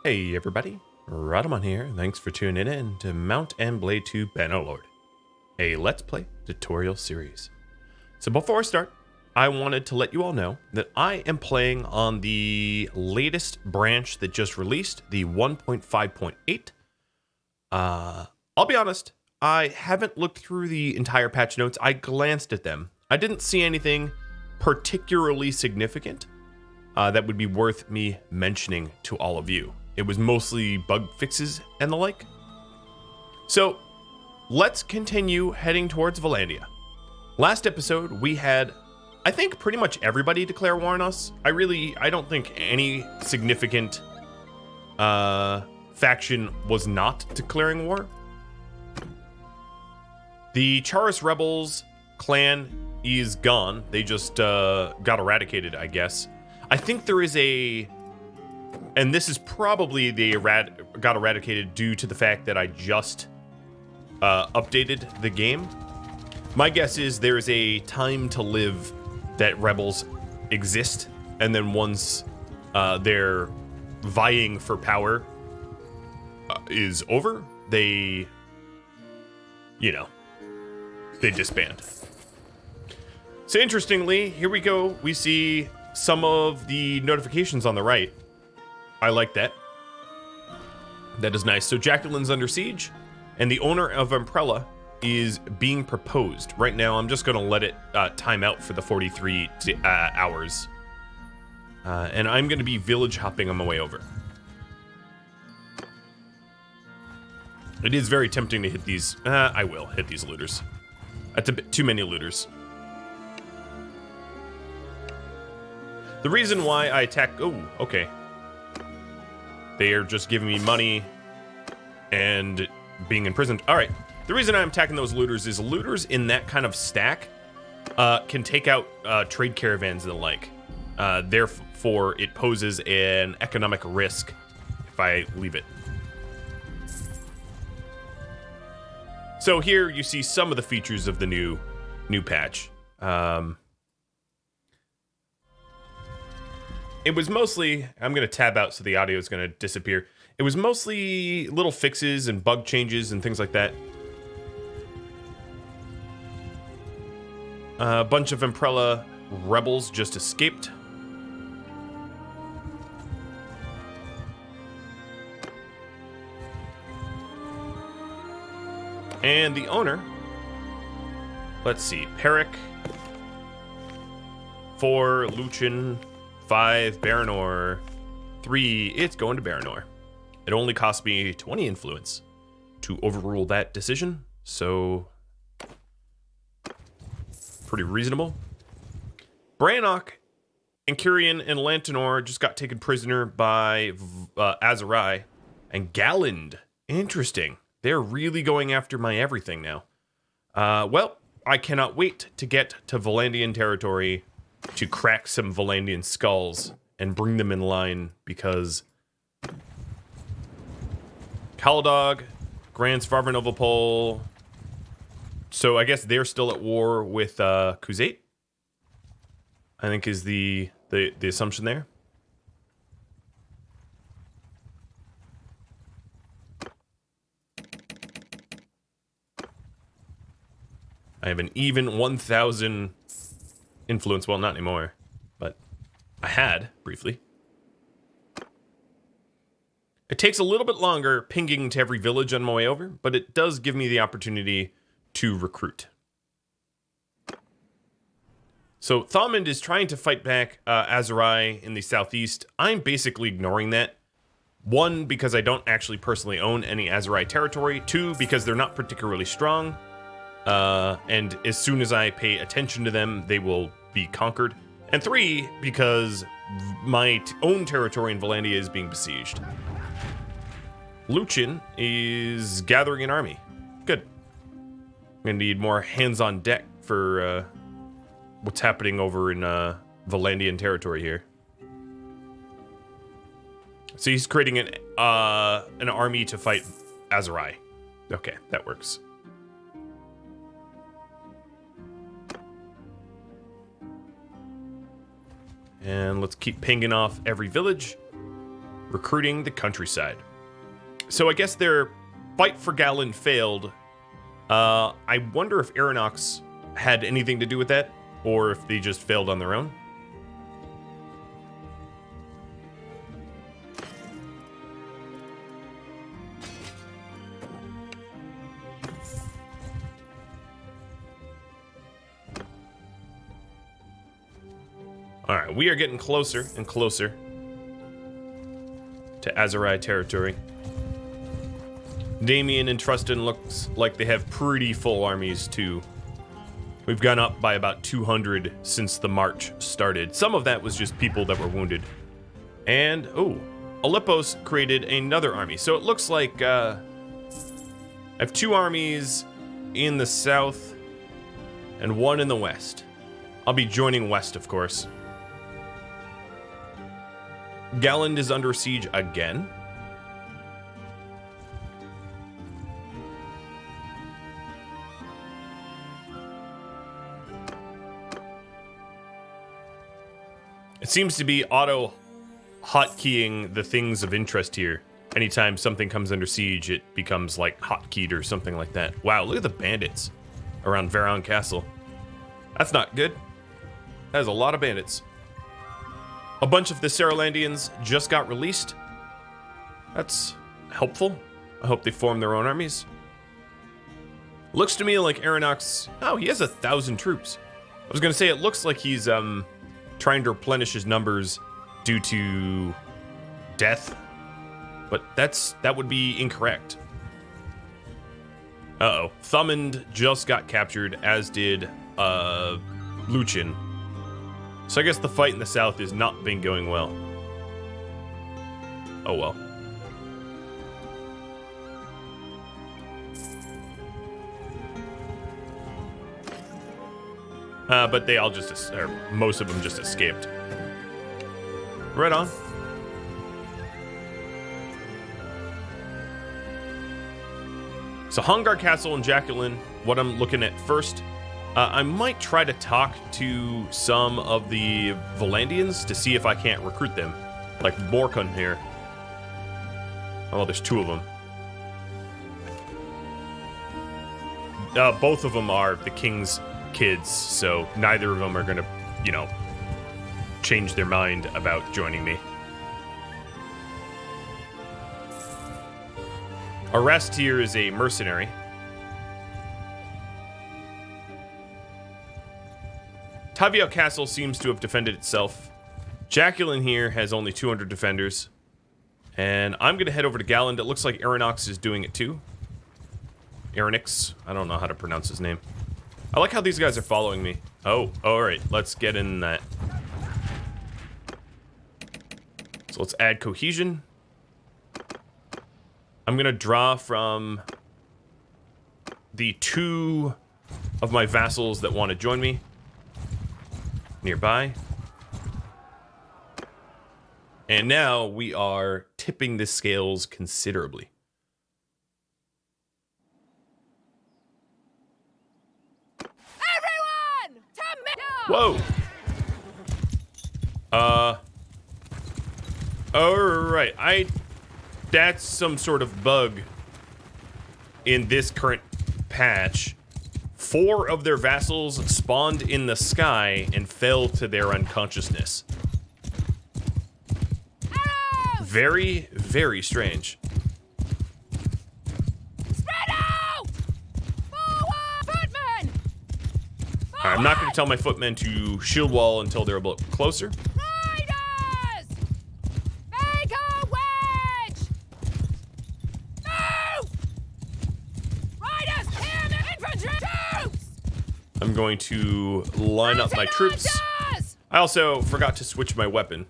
Hey everybody, Rhadamant here. Thanks for tuning in to Mount and Blade 2 Bannerlord, a Let's Play tutorial series. So before I start, I wanted to let you all know that I am playing on the latest branch that just released, the 1.5.8. I'll be honest, I haven't looked through the entire patch notes. I glanced at them. I didn't see anything particularly significant that would be worth me mentioning to all of you. It was mostly bug fixes and the like. So let's continue heading towards Vlandia. Last episode, we had, I think, pretty much everybody declare war on us. I don't think any significant faction was not declaring war. The Charis Rebels clan is gone. They just got eradicated, I guess. I think there is and this is probably got eradicated due to the fact that I just updated the game. My guess is there's a time to live that rebels exist, and then once their vying for power is over, they disband. So interestingly, here we go. We see some of the notifications on the right. I like that. That is nice. So Jacqueline's under siege, and the owner of Umbrella is being proposed. Right now, I'm just going to let it time out for the 43 hours. And I'm going to be village hopping on my way over. It is very tempting to hit these. I will hit these looters. That's a bit too many looters. The reason why I attack... Oh, okay. They are just giving me money and being imprisoned. All right. The reason I'm attacking those looters is looters in that kind of stack can take out trade caravans and the like. Therefore, it poses an economic risk if I leave it. So here you see some of the features of the new patch. It was mostly, I'm going to tab out so the audio is going to disappear. It was mostly little fixes and bug changes and things like that. A bunch of Umbrella rebels just escaped. And the owner, let's see, Peric, 4, Luchin, 5, Baranor, 3, it's going to Baranor. It only cost me 20 influence to overrule that decision, so pretty reasonable. Brannock and Curian and Lantanor just got taken prisoner by Azurai and Galland. Interesting. They're really going after my everything now. Well, I cannot wait to get to Vlandian territory to crack some Vlandian skulls and bring them in line, because Kaladog, Grand Svarvanovopol. So I guess they're still at war with Khuzait, I think is the assumption there. I have an even 1,000 influence. Well, not anymore, but I had briefly. It takes a little bit longer pinging to every village on my way over, but it does give me the opportunity to recruit. So Thomond is trying to fight back Azurai in the southeast. I'm basically ignoring that. 1, because I don't actually personally own any Azurai territory. 2, because they're not particularly strong. And as soon as I pay attention to them, they will be conquered. And 3, because my own territory in Vlandia is being besieged. Luchin is gathering an army. Good. I'm gonna need more hands on deck for what's happening over in Vlandian territory here. So he's creating an army to fight Azurai. Okay, that works. And let's keep pinging off every village. recruiting the countryside. So I guess their fight for Galand failed. I wonder if Aeronox had anything to do with that, or if they just failed on their own. Alright, we are getting closer and closer to Azurai territory. Damien and Trustin looks like they have pretty full armies too. We've gone up by about 200 since the march started. Some of that was just people that were wounded. And, oh, Alepos created another army. So it looks like I have 2 armies in the south and 1 in the west. I'll be joining west, of course. Galand is under siege again. It seems to be auto hotkeying the things of interest here. Anytime something comes under siege, it becomes like hotkeyed or something like that. Wow, look at the bandits around Varon Castle. That's not good. That is a lot of bandits. A bunch of the Saralandians just got released. That's helpful. I hope they form their own armies. Looks to me like Aeronox... Oh, he has 1,000 troops. I was going to say, it looks like he's trying to replenish his numbers due to death. But that would be incorrect. Uh-oh. Thumond just got captured, as did Luchin. So I guess the fight in the south has not been going well. Oh well. But they all just, or most of them just escaped. Right on. So Hongar Castle and Jacqueline, what I'm looking at first. I might try to talk to some of the Vlandians to see if I can't recruit them. Like Borkun here. Oh, there's 2 of them. Both of them are the king's kids, so neither of them are gonna, you know, change their mind about joining me. Arrest here is a mercenary. Taviel Castle seems to have defended itself. Jacqueline here has only 200 defenders. And I'm going to head over to Galand. It looks like Aeronox is doing it too. Aeronix. I don't know how to pronounce his name. I like how these guys are following me. Oh, alright. Let's get in that. So let's add cohesion. I'm going to draw from the 2 of my vassals that want to join me. Nearby. And now we are tipping the scales considerably. Everyone, to Whoa. Alright, that's some sort of bug in this current patch. 4 of their vassals spawned in the sky and fell to their unconsciousness. Very, very strange. Spread out! Forward! Footmen! I'm not going to tell my footmen to shield wall until they're a bit closer. Riders! Make a wedge! Move! Riders, hear me! Infantry! Troops! I'm going to line up my troops. Archers! I also forgot to switch my weapon.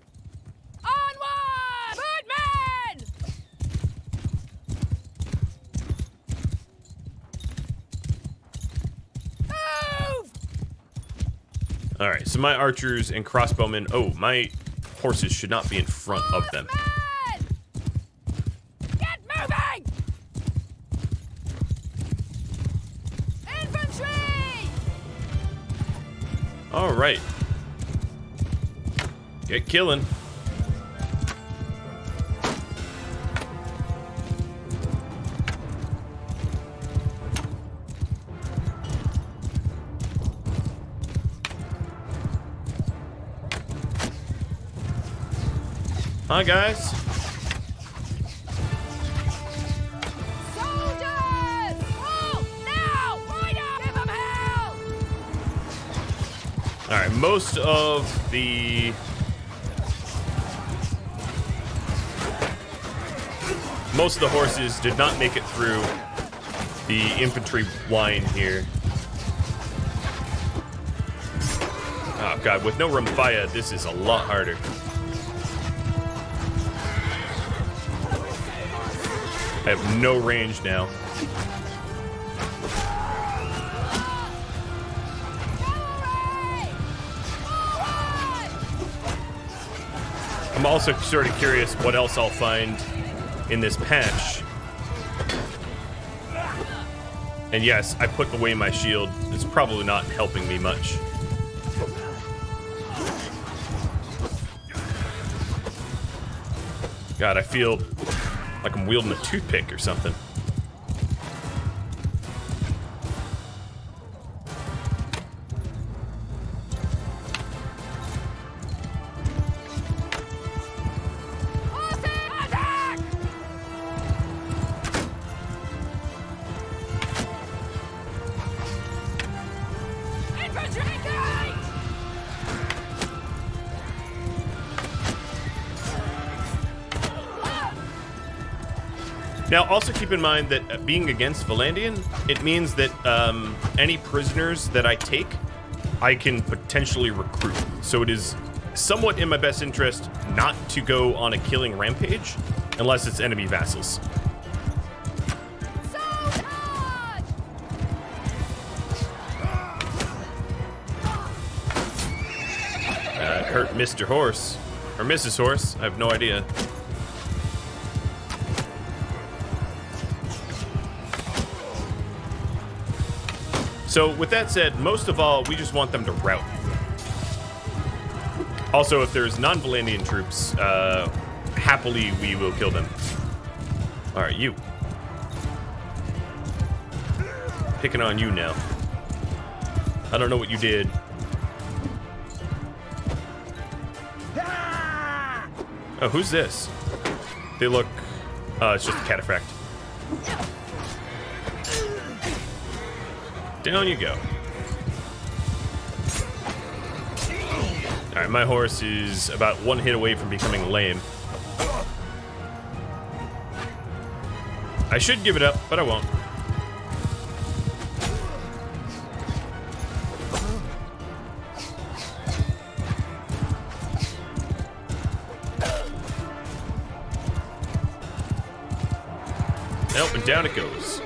Onward! Footmen! Move! Alright, so my archers and crossbowmen... Oh, my horses should not be in front of them. Men! Get moving! Infantry! Alright. Hi, guys. Soldiers! Move! Now! Rider! Give them hell! All right, most of the horses did not make it through the infantry line here. Oh god, with no Rumfaya, this is a lot harder. I have no range now. I'm also sort of curious what else I'll find in this patch. And yes, I put away my shield. It's probably not helping me much. God, I feel like I'm wielding a toothpick or something. Now, also keep in mind that being against Vlandian, it means that any prisoners that I take, I can potentially recruit. So it is somewhat in my best interest not to go on a killing rampage unless it's enemy vassals. Hurt Mr. Horse, or Mrs. Horse, I have no idea. So with that said, most of all, we just want them to rout. Also, if there's non-Vlandian troops, happily we will kill them. All right, you. Picking on you now. I don't know what you did. Oh, who's this? They look... it's just a cataphract. Down you go. Alright, my horse is about one hit away from becoming lame. I should give it up, but I won't. Nope, and down it goes.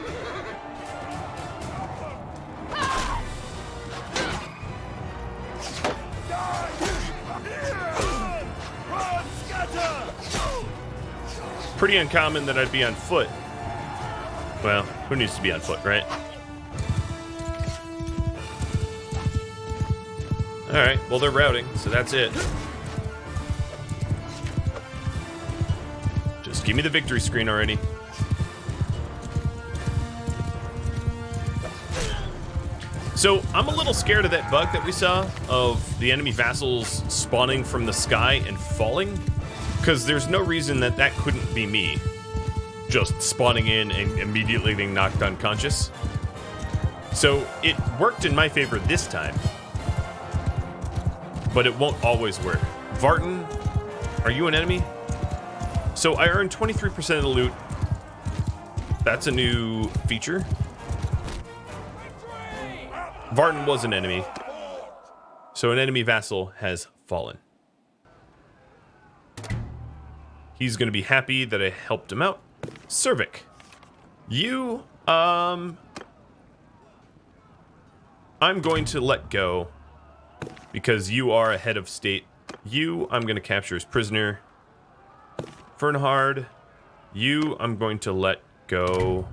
Pretty uncommon that I'd be on foot. Well, who needs to be on foot, right? Alright, well they're routing, so that's it. Just give me the victory screen already. So, I'm a little scared of that bug that we saw of the enemy vassals spawning from the sky and falling. Because there's no reason that that couldn't be me. Just spawning in and immediately being knocked unconscious. So it worked in my favor this time. But it won't always work. Vartan, are you an enemy? So I earned 23% of the loot. That's a new feature. Vartan was an enemy. So an enemy vassal has fallen. He's going to be happy that I helped him out. Cervic. You, I'm going to let go because you are a head of state. You, I'm going to capture as prisoner. Fernhard, you, I'm going to let go.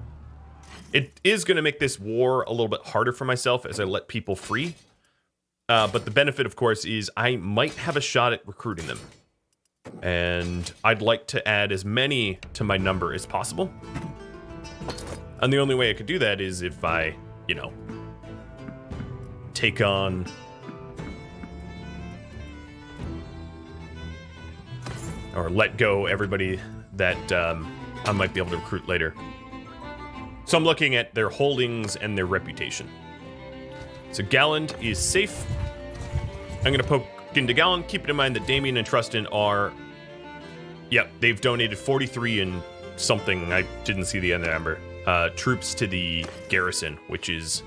It is going to make this war a little bit harder for myself as I let people free. But the benefit, of course, is I might have a shot at recruiting them. And I'd like to add as many to my number as possible. And the only way I could do that is if I, you know, take on... or let go everybody that I might be able to recruit later. So I'm looking at their holdings and their reputation. So Galland is safe. I'm going to poke into Galland, keeping in mind that Damien and Trustin are... Yep, they've donated 43 and something, I didn't see the end of the number, troops to the garrison, which is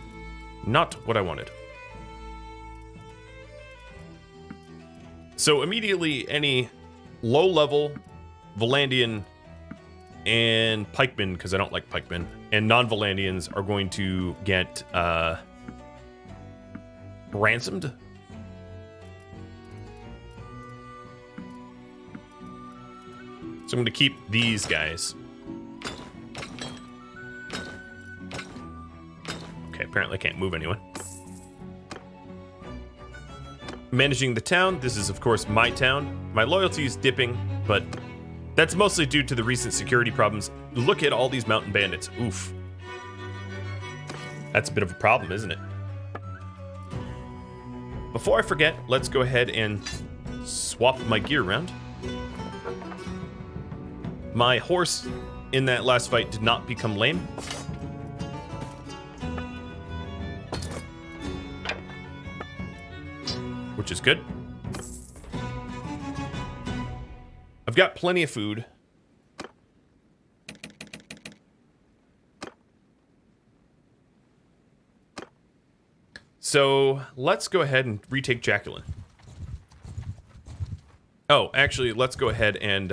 not what I wanted. So immediately, any low-level Vlandian and pikemen, because I don't like pikemen, and non-Vlandians are going to get ransomed. So I'm going to keep these guys. Okay, apparently I can't move anyone. Managing the town. This is, of course, my town. My loyalty is dipping, but that's mostly due to the recent security problems. Look at all these mountain bandits. Oof. That's a bit of a problem, isn't it? Before I forget, let's go ahead and swap my gear around. My horse in that last fight did not become lame. Which is good. I've got plenty of food. So let's go ahead and retake Jacqueline. Oh, actually, let's go ahead and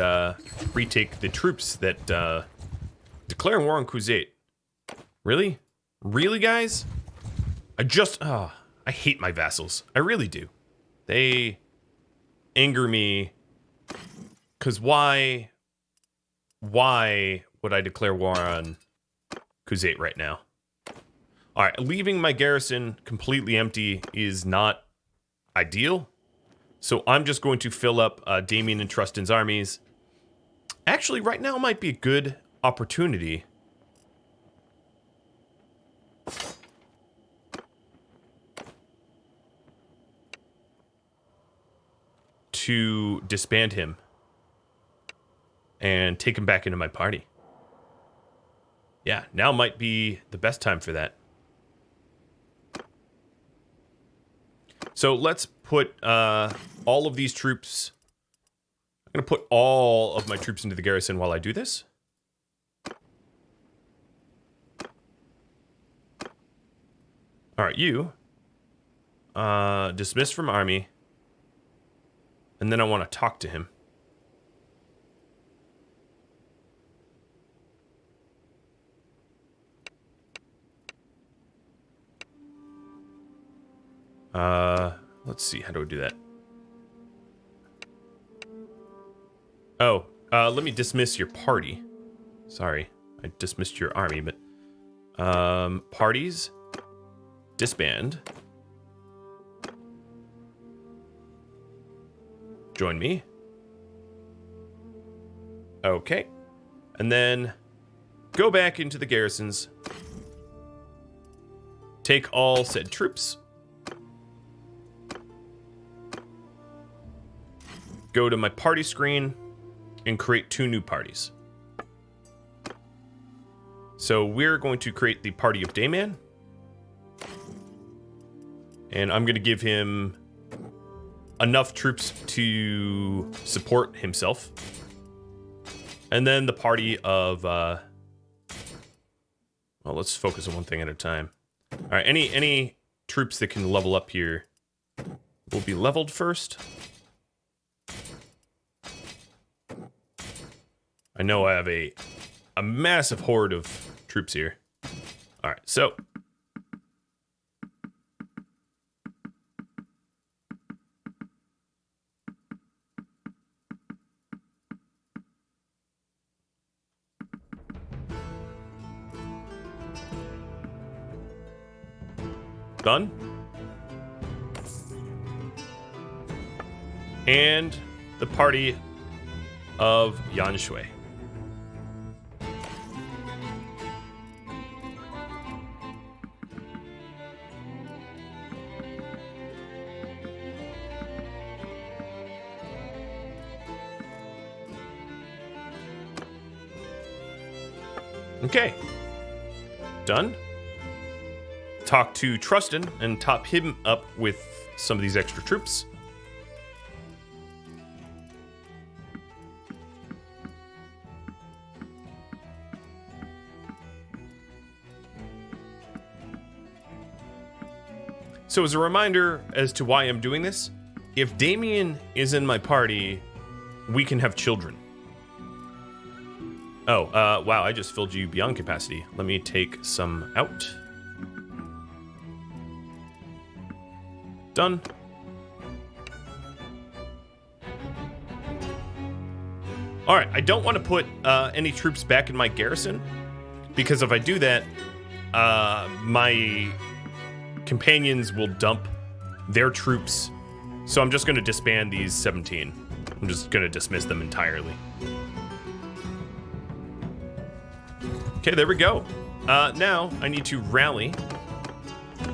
retake the troops that declare war on Khuzait. Really? Really, guys? I hate my vassals. I really do. They anger me. Because why would I declare war on Khuzait right now? All right, leaving my garrison completely empty is not ideal. So I'm just going to fill up Damien and Trustin's armies. Actually, right now might be a good opportunity. To disband him. And take him back into my party. Yeah, now might be the best time for that. So let's put all of these troops... I'm going to put all of my troops into the garrison while I do this. Alright, you. Dismiss from army. And then I want to talk to him. Let's see, how do I do that? Oh, let me dismiss your party. Sorry, I dismissed your army, but... parties. Disband. Join me. Okay. And then go back into the garrisons. Take all said troops. Go to my party screen and create 2 new parties. So we're going to create the party of Dayman. And I'm going to give him enough troops to support himself. And then the party of... well, let's focus on one thing at a time. All right, any troops that can level up here will be leveled first. I know I have a massive horde of troops here. All right, so... Done. And the party of Yan Shui. Okay. Done. Talk to Trustin and top him up with some of these extra troops. So as a reminder as to why I'm doing this, if Damien is in my party, we can have children. Oh, wow, I just filled you beyond capacity. Let me take some out. Done. All right, I don't want to put any troops back in my garrison, because if I do that, my companions will dump their troops. So I'm just going to disband these 17. I'm just going to dismiss them entirely. Okay, there we go. Now I need to rally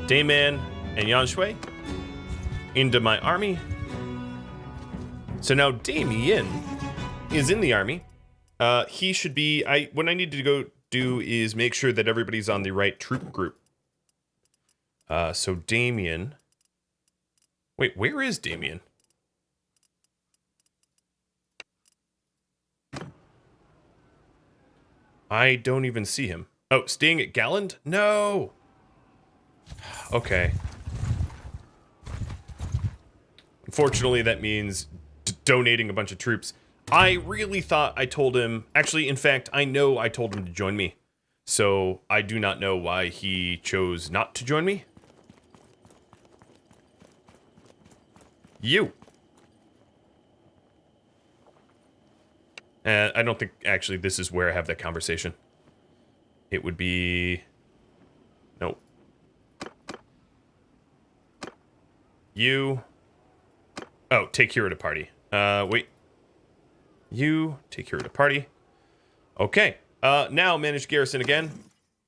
Dayman and Yanshui into my army. So now Damien is in the army. He should be... what I need to go do is make sure that everybody's on the right troop group. So Damien... Wait, where is Damien? I don't even see him. Oh, staying at Galland? No! Okay. Unfortunately, that means donating a bunch of troops. I really thought I told him... Actually, in fact, I know I told him to join me. So, I do not know why he chose not to join me. You. I don't think, actually, this is where I have that conversation. It would be... Nope. You. Oh, take hero to party. Wait. You, take hero to party. Okay. Now manage garrison again.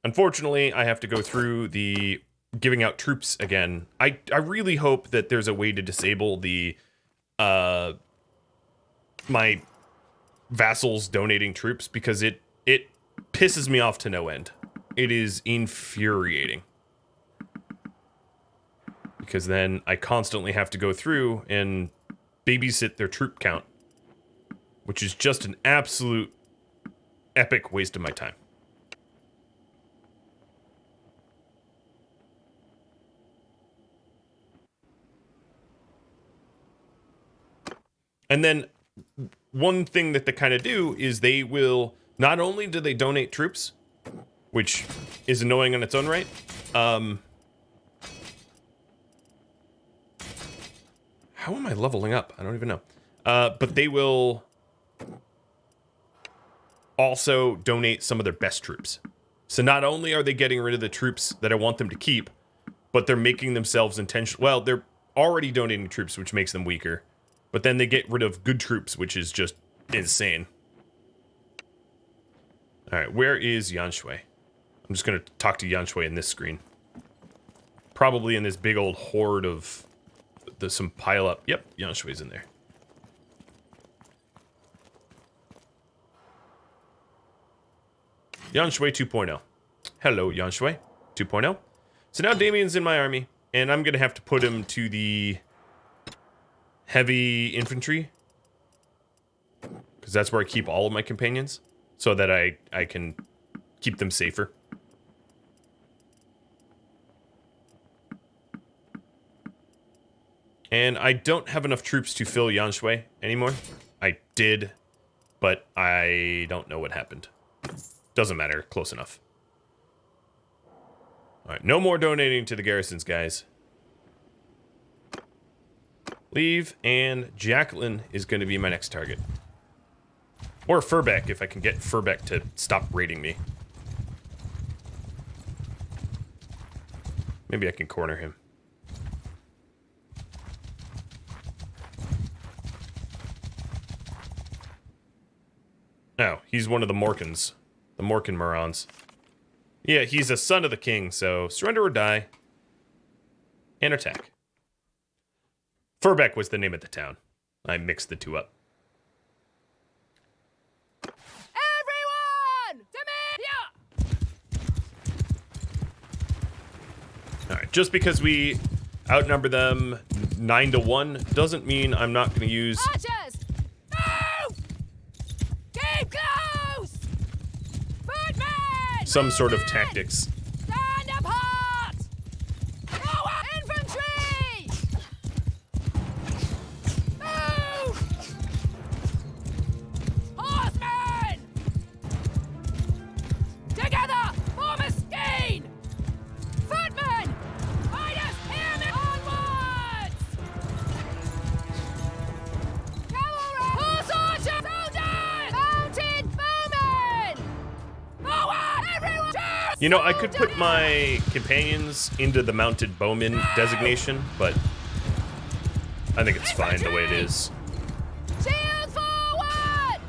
Unfortunately, I have to go through the giving out troops again. I really hope that there's a way to disable the, my vassals donating troops, because it pisses me off to no end. It is infuriating. Because then I constantly have to go through and babysit their troop count, which is just an absolute epic waste of my time. And then one thing that they kind of do is they will, not only do they donate troops, which is annoying on its own right, how am I leveling up? I don't even know. But they will also donate some of their best troops. So not only are they getting rid of the troops that I want them to keep, but they're making themselves intentional. Well, they're already donating troops, which makes them weaker. But then they get rid of good troops, which is just insane. All right, where is Yanshui? I'm just going to talk to Yanshui in this screen. Probably in this big old horde of... There's some pile up. Yep, Yanshui's in there. Yanshui 2.0. Hello, Yanshui 2.0. So now Damien's in my army, and I'm going to have to put him to the heavy infantry, because that's where I keep all of my companions, so that I can keep them safer. And I don't have enough troops to fill Yanshui anymore. I did, but I don't know what happened. Doesn't matter, close enough. Alright, no more donating to the garrisons, guys. Leave, and Jacqueline is going to be my next target. Or Furbeck, if I can get Furbeck to stop raiding me. Maybe I can corner him. Oh, he's one of the Morkans. The Morkan Morons. Yeah, he's a son of the king, so surrender or die. And attack. Furbeck was the name of the town. I mixed the two up. Everyone! To me! Yeah! just because we outnumber them 9-1 doesn't mean I'm not going to use Archers! Move! Keep close! Footmen! some sort of Movement! tactics. Stand apart! Forward! Infantry! Move! Horsemen! Together! Form a skein! Footmen! Riders, hear me! Onwards! Cavalry! Horse archer! Soldiers! Mounted bowmen! Forward! Everyone! Charge! You know, I could put my companions into the mounted bowman designation, but I think it's fine the way it is. Shields forward!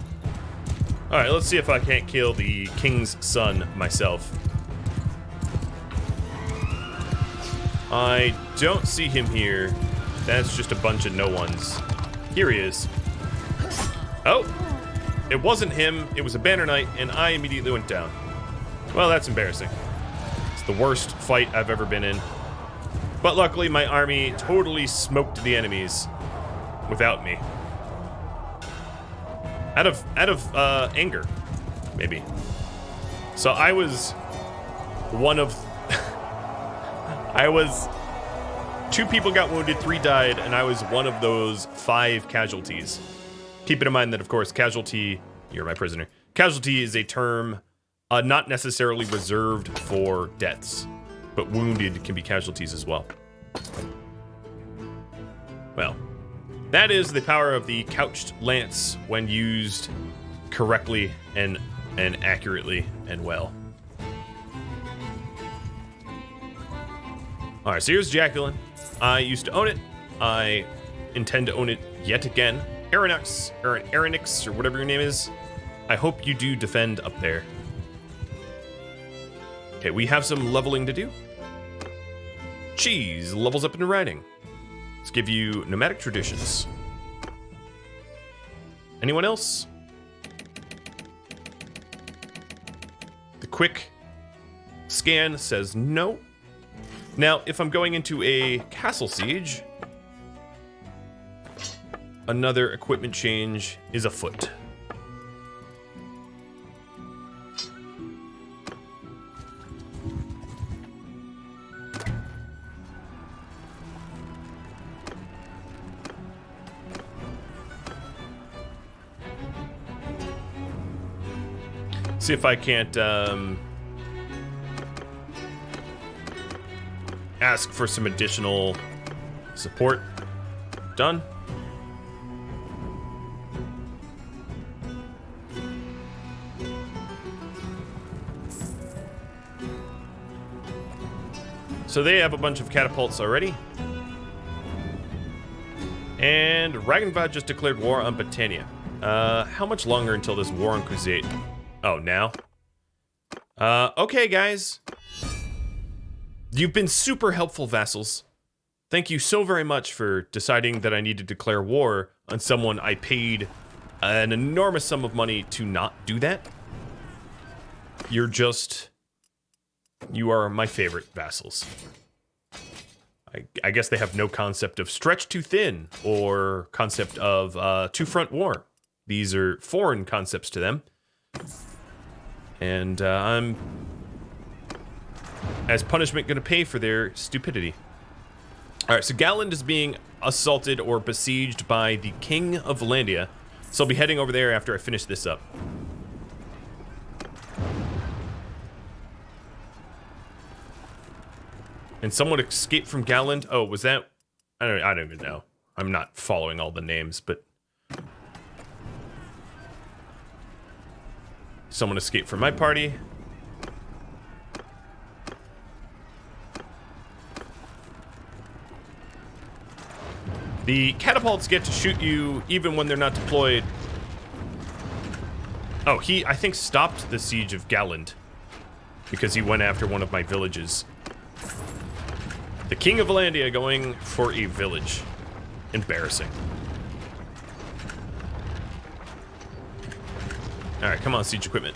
All right, let's see if I can't kill the king's son myself. I don't see him here. That's just a bunch of no ones. Here he is. Oh, it wasn't him. It was a banner knight, and I immediately went down. Well, that's embarrassing. It's the worst fight I've ever been in. But luckily, my army totally smoked the enemies without me. Out of anger, maybe. So I was one of... Two people got wounded, 3 died, and I was one of those 5 casualties. Keep it in mind that, of course, casualty, you're my prisoner. Casualty is a term not necessarily reserved for deaths, but wounded can be casualties as well. Well, that is the power of the couched lance when used correctly and accurately and well. All right, so here's Jacqueline. I used to own it. I intend to own it yet again. Aronix, or whatever your name is. I hope you do defend up there. Okay, we have some leveling to do. Cheese levels up in riding. Let's give you nomadic traditions. Anyone else? The quick scan says no. Now, if I'm going into a castle siege, another equipment change is afoot. See if I can't ask for some additional support. Done. So they have a bunch of catapults already. And Ragnvad just declared war on Britannia. How much longer until this war on Crusade? Oh, now? Okay, guys. You've been super helpful, vassals. Thank you so very much for deciding that I need to declare war on someone I paid an enormous sum of money to not do that. You are my favorite vassals. I guess they have no concept of stretch too thin or concept of two-front war. These are foreign concepts to them. And I'm, as punishment, going to pay for their stupidity. All right, so Galland is being assaulted or besieged by the King of Vlandia. So I'll be heading over there after I finish this up. And someone escaped from Galland. Oh, was that? I don't even know. I'm not following all the names, but someone escaped from my party. The catapults get to shoot you even when they're not deployed. Oh, he, I think, stopped the siege of Galland because he went after one of my villages. The King of Vlandia going for a village. Embarrassing. Alright, come on, siege equipment.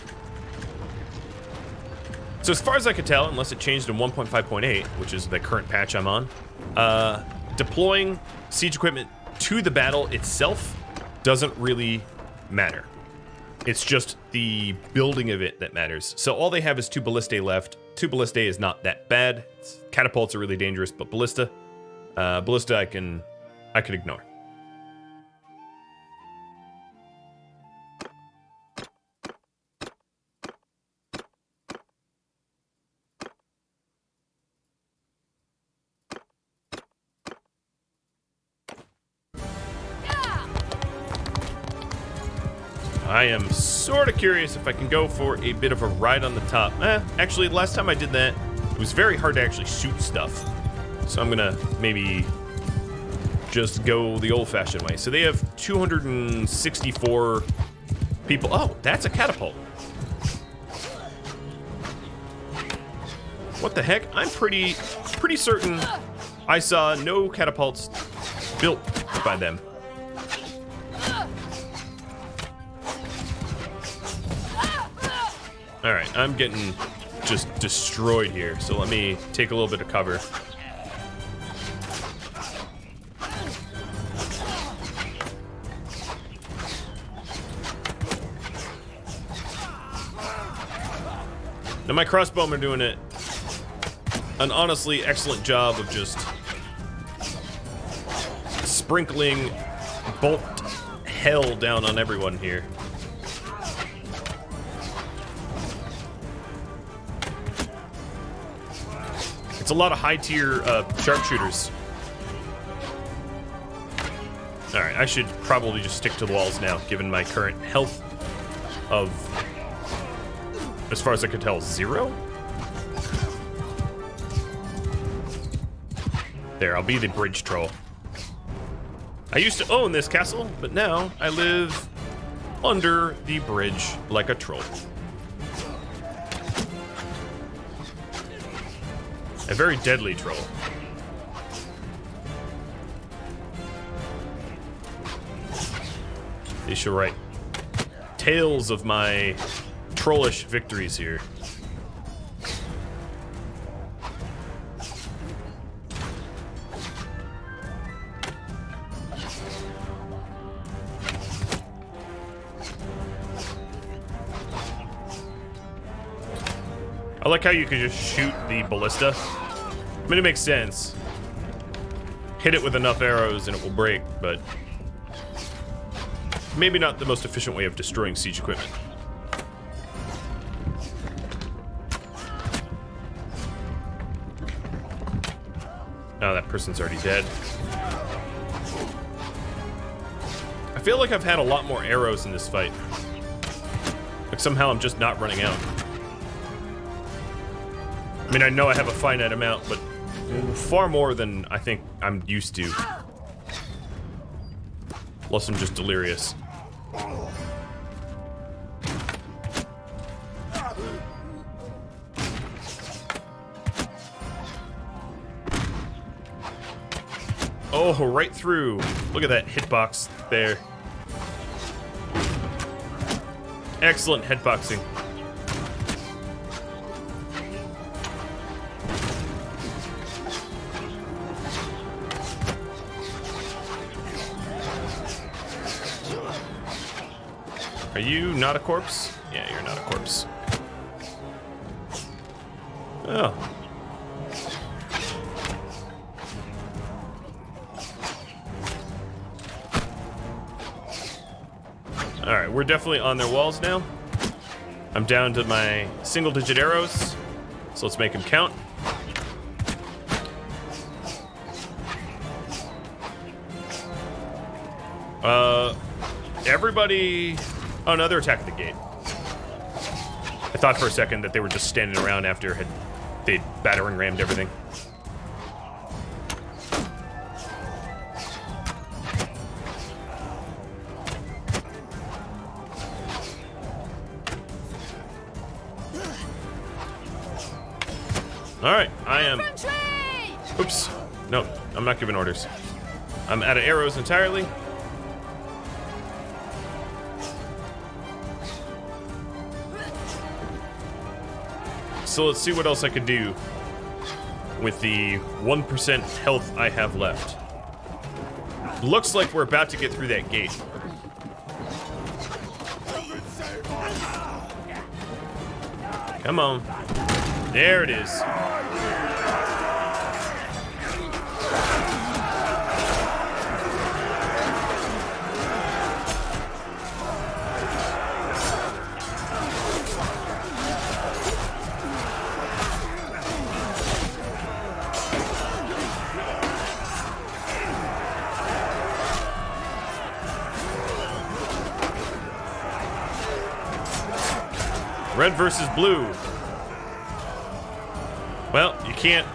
So as far as I could tell, unless it changed in 1.5.8, which is the current patch I'm on, deploying siege equipment to the battle itself doesn't really matter. It's just the building of it that matters. So all they have is 2 ballistae left. 2 ballistae is not that bad. Catapults are really dangerous, but ballista I can ignore. I am sort of curious if I can go for a bit of a ride on the top. Actually, last time I did that, it was very hard to actually shoot stuff. So I'm gonna maybe just go the old-fashioned way. So they have 264 people. Oh, that's a catapult. What the heck? I'm pretty certain I saw no catapults built by them. All right, I'm getting just destroyed here, so let me take a little bit of cover. Now my crossbowmen are doing an honestly excellent job of just sprinkling bolt hell down on everyone here. It's a lot of high-tier sharpshooters. All right, I should probably just stick to the walls now, given my current health of, as far as I can tell, 0. There, I'll be the bridge troll. I used to own this castle, but now I live under the bridge like a troll. A very deadly troll. They should write tales of my trollish victories here. I like how you could just shoot the ballista. I mean, it makes sense. Hit it with enough arrows and it will break, but maybe not the most efficient way of destroying siege equipment. Oh, that person's already dead. I feel like I've had a lot more arrows in this fight. Like somehow I'm just not running out. I mean, I know I have a finite amount, but far more than I think I'm used to. Plus, I'm just delirious. Oh, right through. Look at that hitbox there. Excellent hitboxing. Are you not a corpse? Yeah, you're not a corpse. Oh. Alright, we're definitely on their walls now. I'm down to my single-digit arrows, so let's make them count. Everybody... Oh, no, they're attacking the gate. I thought for a second that they were just standing around after they'd battering rammed everything. Alright, I am... Oops. No, I'm not giving orders. I'm out of arrows entirely. So let's see what else I could do with the 1% health I have left. Looks like we're about to get through that gate. Come on. There it is. Red versus blue. Well, you can't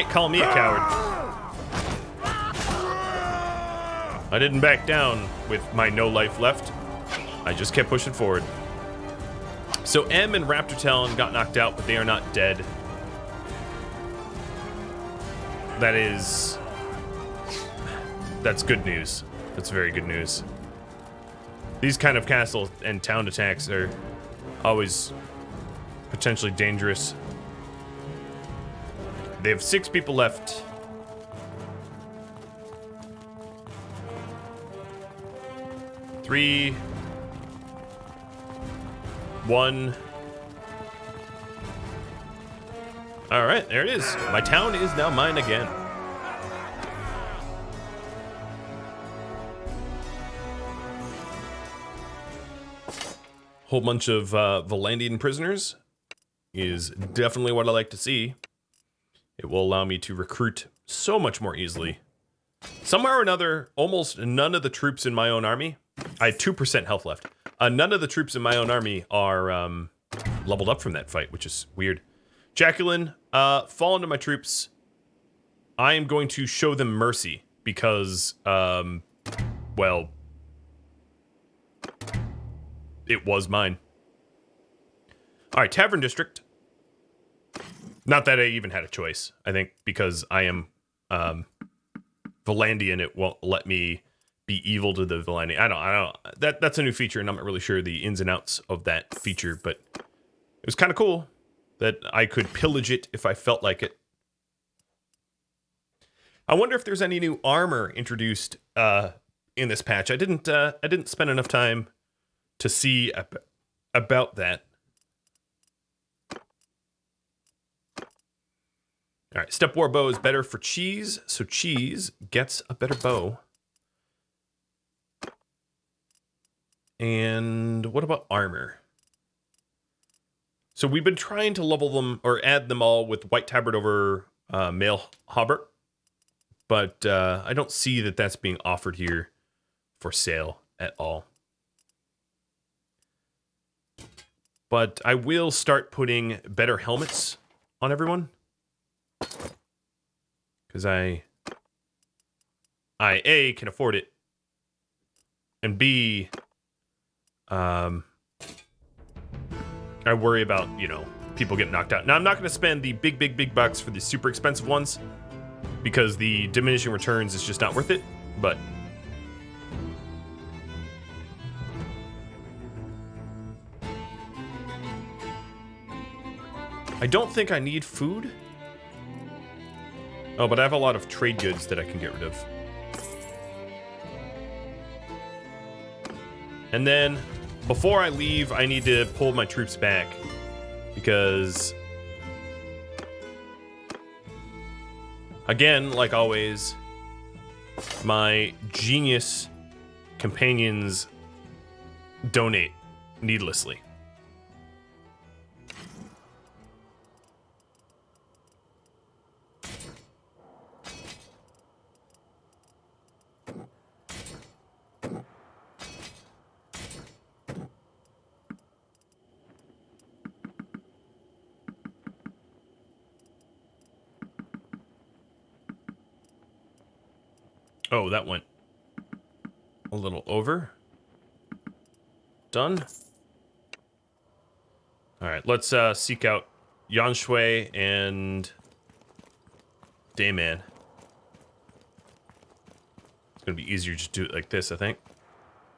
call me a coward. I didn't back down with my no life left. I just kept pushing forward. So M and Raptor Talon got knocked out, but they are not dead. That's good news. That's very good news. These kind of castle and town attacks are always potentially dangerous. They have 6 people left. Three, 1. All right, there it is. My town is now mine again. Whole bunch of Vlandian prisoners is definitely what I like to see. It will allow me to recruit so much more easily. Somewhere or another, almost none of the troops in my own army, I had 2% health left. None of the troops in my own army are leveled up from that fight, which is weird. Jacqueline, fall into my troops. I am going to show them mercy because, well, it was mine. All right, Tavern District. Not that I even had a choice. I think because I am Vlandian, it won't let me be evil to the Vlandian. I don't. That's a new feature, and I'm not really sure the ins and outs of that feature, but it was kind of cool that I could pillage it if I felt like it. I wonder if there's any new armor introduced in this patch. I didn't spend enough time to see about that. All right, step war bow is better for cheese, so cheese gets a better bow. And what about armor? So we've been trying to level them or add them all with white tabard over mail hauberk, but I don't see that that's being offered here for sale at all. But I will start putting better helmets on everyone. Because I A, can afford it, and B, I worry about, people getting knocked out. Now, I'm not going to spend the big bucks for the super expensive ones, because the diminishing returns is just not worth it, but I don't think I need food. Oh, but I have a lot of trade goods that I can get rid of. And then, before I leave, I need to pull my troops back. Because, again, like always, my genius companions donate needlessly. Oh, that went a little over. Done. All right, let's seek out Yan Shui and Dayman. It's gonna be easier to do it like this, I think.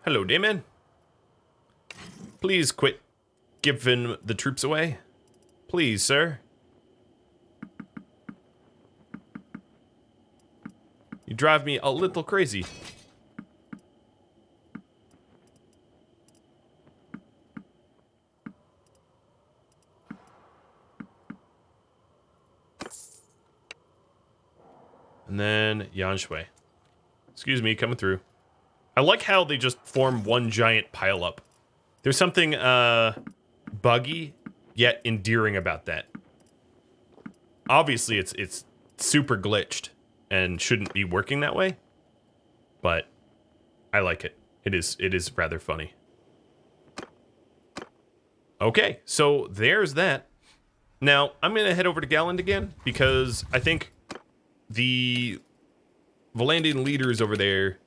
Hello, Dayman. Please quit giving the troops away. Please, sir. You drive me a little crazy. And then Yan Shui. Excuse me, coming through. I like how they just form one giant pile up. There's something buggy yet endearing about that. Obviously, it's super glitched and shouldn't be working that way, but I like it. It is rather funny. Okay, so there's that. Now I'm gonna head over to Galland again because I think the Vlandian leaders over there.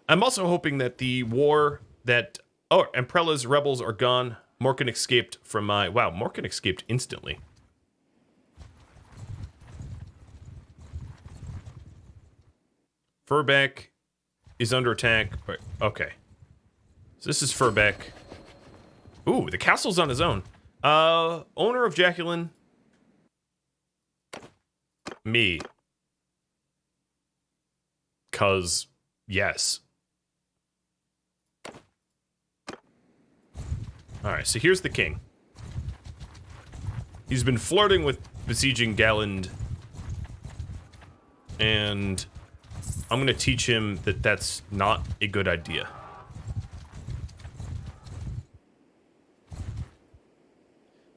I'm also hoping that the war that Amprella's rebels are gone. Morkan escaped from my Morkan escaped instantly. Furbeck is under attack. Okay. So this is Furbeck. Ooh, the castle's on his own. Owner of Jacqueline. Me. 'Cause, yes. Alright, so here's the king. He's been flirting with besieging Galland. And I'm gonna teach him that that's not a good idea.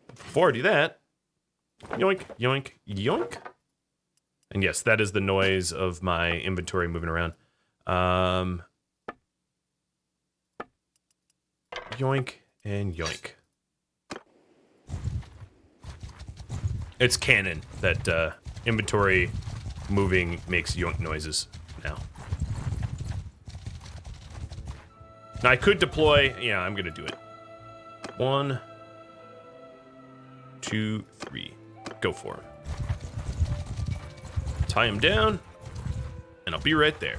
But before I do that, yoink, yoink, yoink. And yes, that is the noise of my inventory moving around. Yoink and yoink. It's canon that inventory moving makes yoink noises now. Now I could deploy, yeah, I'm gonna do it. 1, 2, 3. Go for him. Tie him down, and I'll be right there.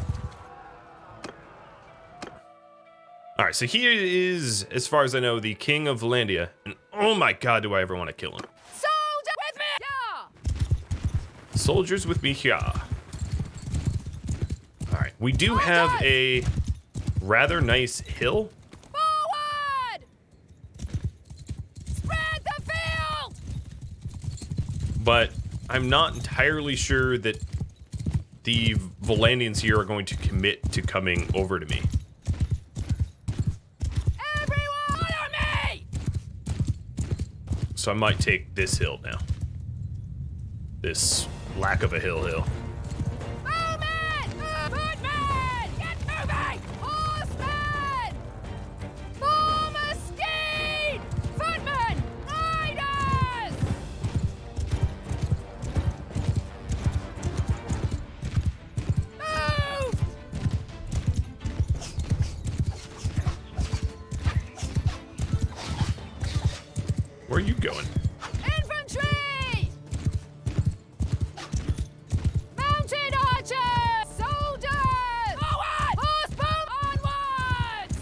Alright, so he is, as far as I know, the king of Vlandia. And oh my god, do I ever want to kill him. Soldier with me! Yeah! Soldiers with me here. Alright, we do have a rather nice hill. Forward! Spread the field! But I'm not entirely sure that the Vlandians here are going to commit to coming over to me. Everyone follow me! So I might take this hill now. This lack of a hill. Bowmen! Footmen! Get moving! Horsemen! Form a steed! Footmen! Riders! Move! Where are you going? Infantry! Mounted archers! Soldiers! Forward! Horseboom onwards!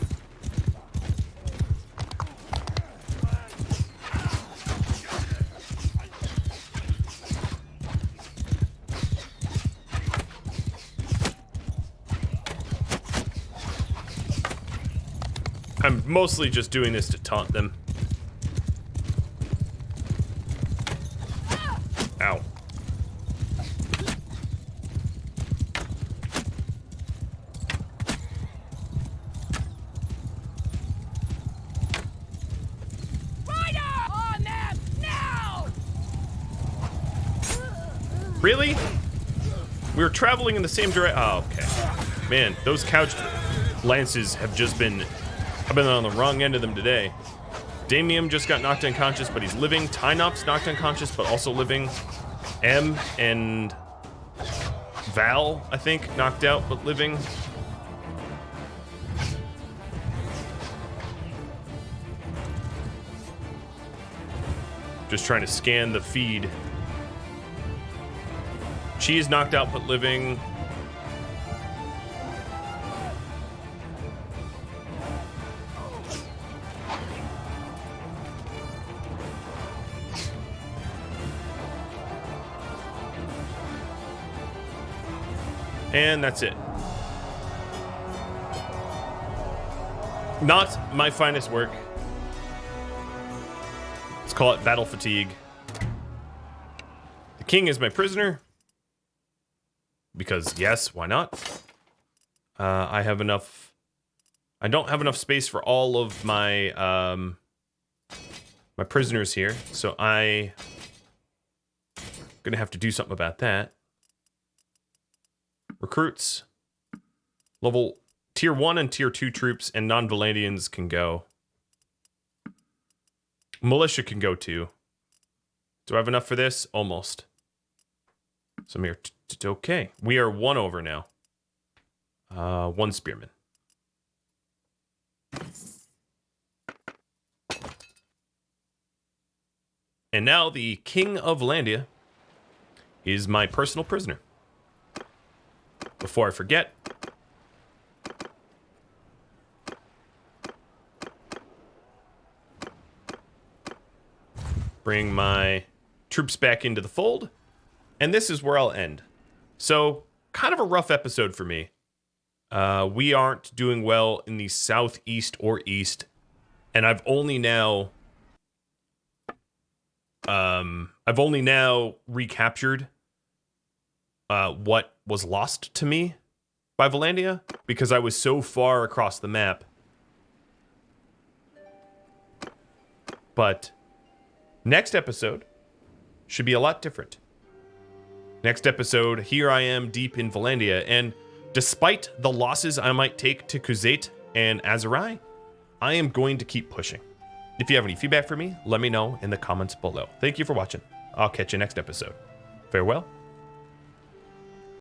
I'm mostly just doing this to taunt them. Ow. Rider! On them! Now! Really? We were traveling in the same direction. Oh, okay. Man, those couched lances have just been... I've been on the wrong end of them today. Damium just got knocked unconscious, but he's living. Tynop's knocked unconscious, but also living. M and Val, I think, knocked out, but living. Just trying to scan the feed. She's knocked out, but living. And that's it. Not my finest work. Let's call it battle fatigue. The king is my prisoner. Because, yes, why not? I have enough... I don't have enough space for all of my, my prisoners here. So I'm gonna have to do something about that. Recruits. Level tier 1 and tier 2 troops and non-Vlandians can go. Militia can go too. Do I have enough for this? Almost. So I'm here. Okay. We are 1 over now. 1 spearman. And now the King of Vlandia is my personal prisoner. Before I forget, bring my troops back into the fold, and this is where I'll end. So, kind of a rough episode for me. We aren't doing well in the southeast or east, and I've only now recaptured what was lost to me by Vlandia because I was so far across the map. But next episode should be a lot different. Next episode, here I am deep in Vlandia, and despite the losses I might take to Khuzait and Azerai, I am going to keep pushing. If you have any feedback for me, let me know in the comments below. Thank you for watching. I'll catch you next episode. Farewell.